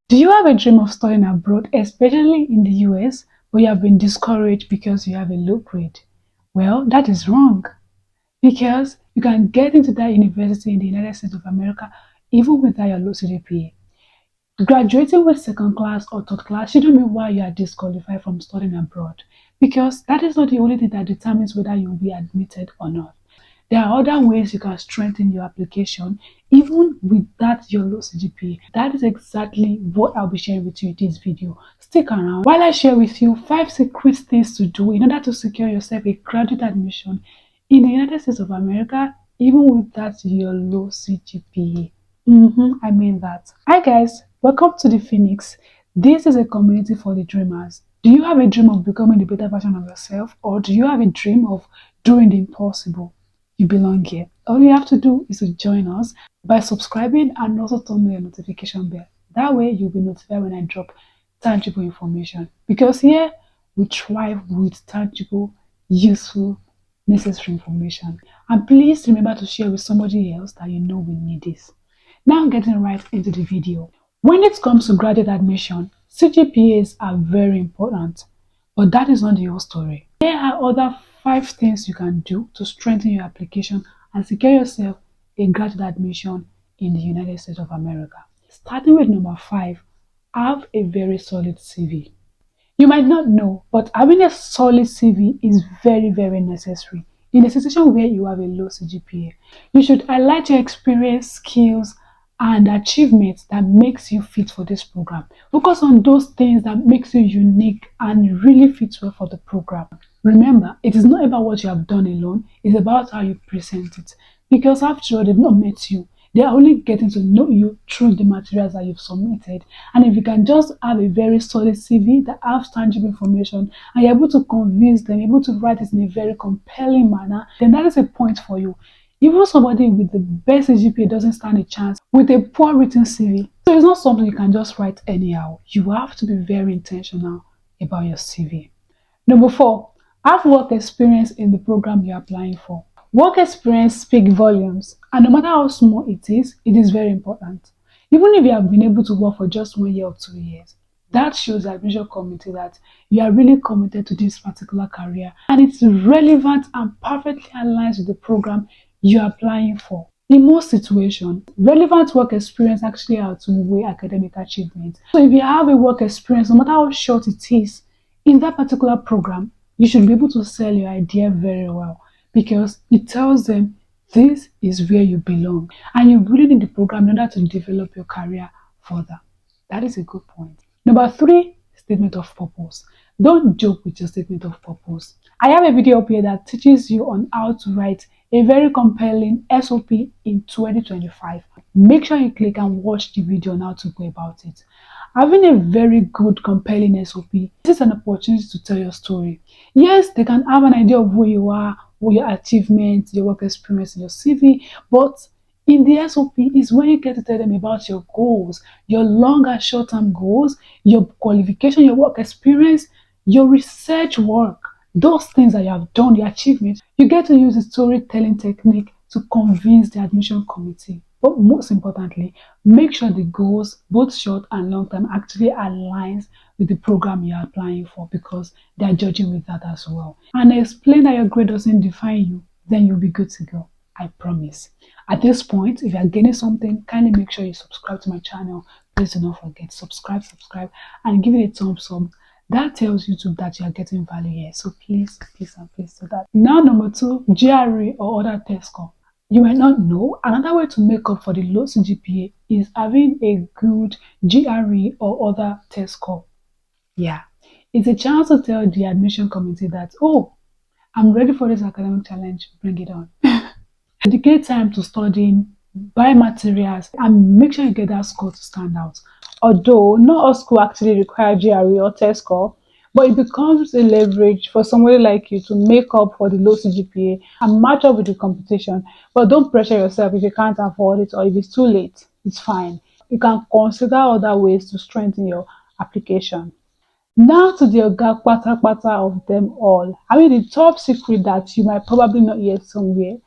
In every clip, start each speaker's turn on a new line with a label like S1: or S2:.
S1: Do you have a dream of studying abroad, especially in the US, but you have been discouraged because you have a low grade? Well, that is wrong because you can get into that university in the United States of America even without your low CGPA. Graduating with second class or third class shouldn't mean why you are disqualified from studying abroad because that is not the only thing that determines whether you will be admitted or not. There are other ways you can strengthen your application even without your low CGPA. That is exactly what I'll be sharing with you in this video. Stick around while I share with you 5 secret things to do in order to secure yourself a graduate admission in the United States of America even without your low CGPA. I mean that. Hi guys, welcome to the Phoenix. This is a community for the dreamers. Do you have a dream of becoming the better version of yourself, or do you have a dream of doing the impossible? You belong here. All you have to do is to join us by subscribing and also turn on your notification bell. That way you'll be notified when I drop tangible information. Because here we thrive with tangible, useful, necessary information. And please remember to share with somebody else that you know will need this. Now getting right into the video. When it comes to graduate admission, CGPAs are very important, but that is not the whole story. There are other 5 things you can do to strengthen your application and secure yourself a graduate admission in the United States of America. Starting with number 5, have a very solid CV. You might not know, but having a solid CV is very necessary. In a situation where you have a low CGPA, you should highlight your experience, skills, and achievements that makes you fit for this program. Focus on those things that makes you unique and really fits well for the program. Remember, it is not about what you have done alone, it's about how you present it. Because after all, they've not met you. They are only getting to know you through the materials that you've submitted. And if you can just have a very solid CV that has tangible information and you're able to convince them, able to write it in a very compelling manner, then that is a point for you. Even somebody with the best GPA doesn't stand a chance with a poor written CV. So it's not something you can just write anyhow. You have to be very intentional about your CV. Number 4, have work experience in the program you're applying for. Work experience speaks volumes, and no matter how small it is very important. Even if you have been able to work for just 1 year or 2 years, that shows the admission committee that you are really committed to this particular career and it's relevant and perfectly aligns with the program you are applying for. In most situations, relevant work experience actually outweigh academic achievement. So if you have a work experience, no matter how short it is, in that particular program, you should be able to sell your idea very well because it tells them this is where you belong and you really need the program in order to develop your career further. That is a good point. Number 3, statement of purpose. Don't joke with your statement of purpose. I have a video up here that teaches you on how to write a very compelling SOP in 2025. Make sure you click and watch the video on how to go about it. Having a very good, compelling SOP, this is an opportunity to tell your story. Yes, they can have an idea of who you are, what your achievements, your work experience, your CV, but in the SOP is when you get to tell them about your goals, your long and short-term goals, your qualification, your work experience, your research work, those things that you have done, the achievements. You get to use the storytelling technique to convince the admission committee. But most importantly, make sure the goals, both short and long term, actually aligns with the program you're applying for because they're judging with that as well. And explain that your grade doesn't define you, then you'll be good to go. I promise. At this point, if you're getting something, kindly make sure you subscribe to my channel. Please do not forget, subscribe, and give it a thumbs up. That tells YouTube that you are getting value here. So please do that. Now, number 2, GRE or other test score. You might not know, another way to make up for the low CGPA is having a good GRE or other test score. Yeah, it's a chance to tell the admission committee that, oh, I'm ready for this academic challenge, bring it on. Dedicate time to studying, buy materials, and make sure you get that score to stand out. Although not all schools actually require GRE or test score, but it becomes a leverage for somebody like you to make up for the low CGPA and match up with the competition. But don't pressure yourself if you can't afford it or if it's too late. It's fine. You can consider other ways to strengthen your application. Now to the oga pata of them all. I mean, the top secret that you might probably not hear somewhere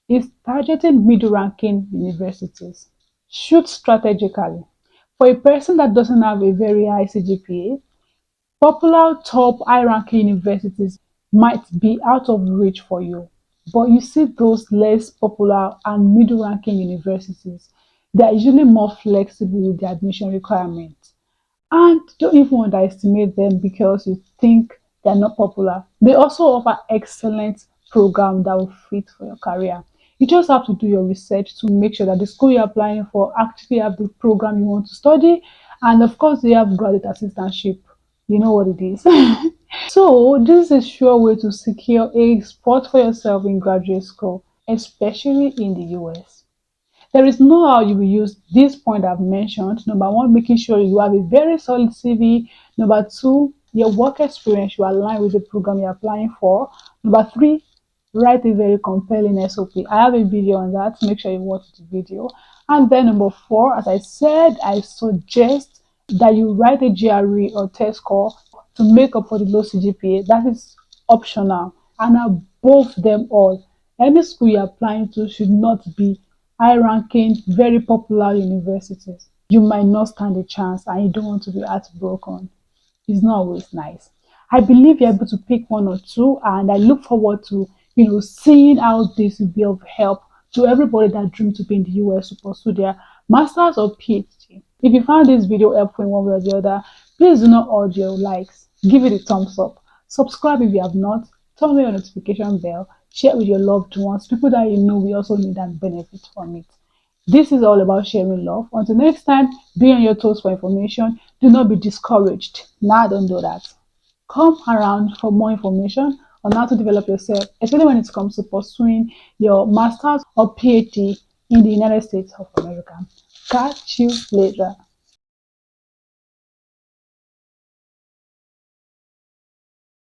S1: is targeting middle-ranking universities. Shoot strategically. For a person that doesn't have a very high CGPA, popular top high-ranking universities might be out of reach for you. But you see those less popular and middle-ranking universities, they are usually more flexible with the admission requirements. And don't even underestimate them because you think they're not popular. They also offer excellent program that will fit for your career. You just have to do your research to make sure that the school you're applying for actually have the program you want to study. And of course, they have graduate assistantship. You know what it is. So this is a sure way to secure a spot for yourself in graduate school, especially in the US. There is no how you will use this point I've mentioned. Number one, making sure you have a very solid CV. Number two, your work experience should align with the program you're applying for. Number three, write a very compelling SOP. I have a video on that. Make sure you watch the video. And then number four, as I said, I suggest that you write a GRE or test score to make up for the low CGPA. That is optional. And above them all, any school you're applying to should not be high-ranking, very popular universities. You might not stand a chance and you don't want to be heartbroken. It's not always nice. I believe you're able to pick one or two, and I look forward to seeing how this will be of help to everybody that dream to be in the US to pursue their masters or PhD. If you found this video helpful in one way or the other, please do not hold your likes. Give it a thumbs up. Subscribe if you have not. Turn on your notification bell. Share with your loved ones, people that you know will also need and benefit from it. This is all about sharing love. Until next time, be on your toes for information. Do not be discouraged. Nah, don't do that. Come around for more information on how to develop yourself, especially when it comes to pursuing your master's or PhD in the United States of America. Catch you later.